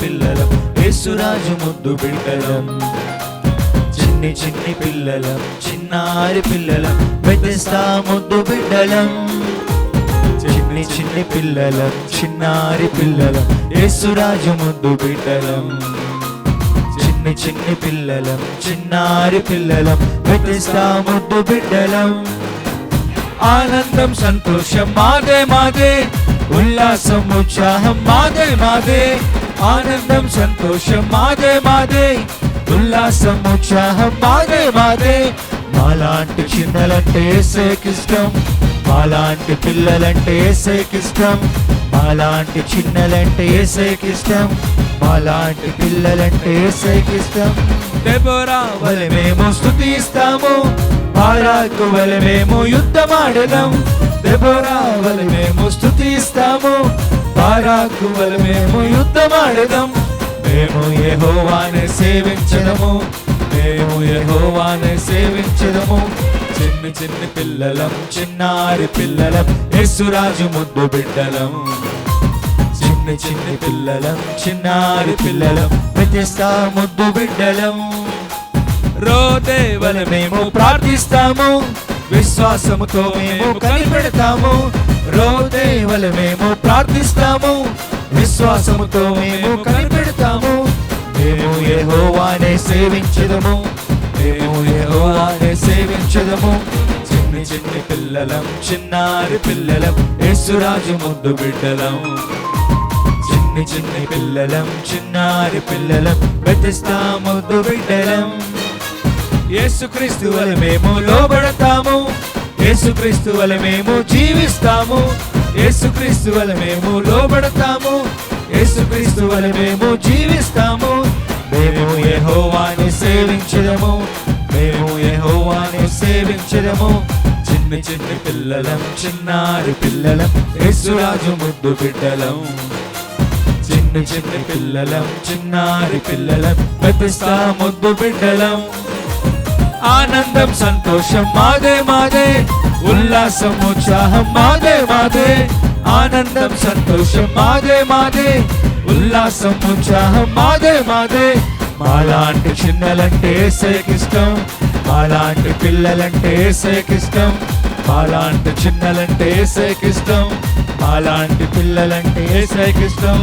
పిల్లలం యేసురాజు ముద్దు బిడ్డలం. చిన్ని చిన్ని పిల్లలం చిన్నారి పిల్లలం బెతెస్దా ముద్దు బిడ్డలం. చిన్ని చిన్ని పిల్లలం చిన్నారి పిల్లలం యేసురాజు ముద్దు బిడ్డలం. చిన్ని చిన్ని పిల్లలం చిన్నారి పిల్లలం బెతెస్దా ముద్దు బిడ్డలం. ఆనందం సంతోషం మాదే మాదే, ఉల్లాసం ఉత్సాహం మాదే మాదే. ఆనందం సంతోషం మాదే మాదే, ఉల్లాసం ఉత్సాహం మాదే మాదే. మాలాంటి చిన్నలంటే యేసుకిష్టం, మాలాంటి పిల్లలంటే యేసుకిష్టం. మాలాంటి చిన్నలంటే యేసుకిష్టం, మాలాంటి పిల్లలంటే యేసుకిష్టం. దెబోరా వలె మేము స్తుతిస్తాము, బారాకు వలె మేము యుద్ధమాడెదం. దెబోరా వలె మేము స్తుతిస్తాము, బారాకు వలె మేము యుద్ధమాడెదం. మేము యెహోవానే సేవించెదము, మేము యెహోవానే సేవించెదము. చిన్ని చిన్ని పిల్లలం చిన్నారి పిల్లలం యేసురాజు ముద్దు బిడ్డలం. చిన్ని చిన్ని పిల్లలం చిన్నారి పిల్లలం బెతెస్దా ముద్దు బిడ్డలం. రోదే వలె మేము ప్రార్థిస్తాము, విశ్వాసముతో మేము కనిపెడతాము. రోదే వలె మేము ప్రార్థిస్తాము, విశ్వాసముతో మేము కనిపెడతాము. మేము యెహోవానే సేవించెదము, మేము యెహోవానే సేవించెదము. చిన్ని చిన్ని పిల్లలం చిన్నారి పిల్లలం యేసురాజు ముద్దు బిడ్డలం. చిన్ని చిన్ని పిల్లలం చిన్నారి పిల్లలం బెతెస్దా ముద్దు బిడ్డలం. యేసుక్రీస్తు వలె మేము లోబడతాము, యేసుక్రీస్తు వలె మేము జీవిస్తాము. యేసుక్రీస్తు వలె మేము లోబడతాము, యేసుక్రీస్తు వలె మేము జీవిస్తాము. మేము యెహోవాని సేవించెదము, మేము యెహోవాని సేవించెదము. చిన్ని చిన్ని పిల్లలం చిన్నారి పిల్లలం యేసురాజు ముద్దు బిడ్డలం. చిన్ని చిన్ని పిల్లలం చిన్నారి పిల్లలం బెతెస్దా ముద్దు బిడ్డలం. ఆనందం సంతోషం మాదే మాదే, ఉల్లాసం ఉత్సాహం మాదే మాదే. ఆనందం సంతోషం మాదే మాదే, ఉల్లాసం ఉత్సాహం మాదే మాదే. మాలాంటి చిన్నలంటే యేసుకిష్టం, మాలాంటి పిల్లలంటే యేసుకిష్టం. మాలాంటి చిన్నలంటే యేసుకిష్టం, మాలాంటి పిల్లలంటే యేసుకిష్టం.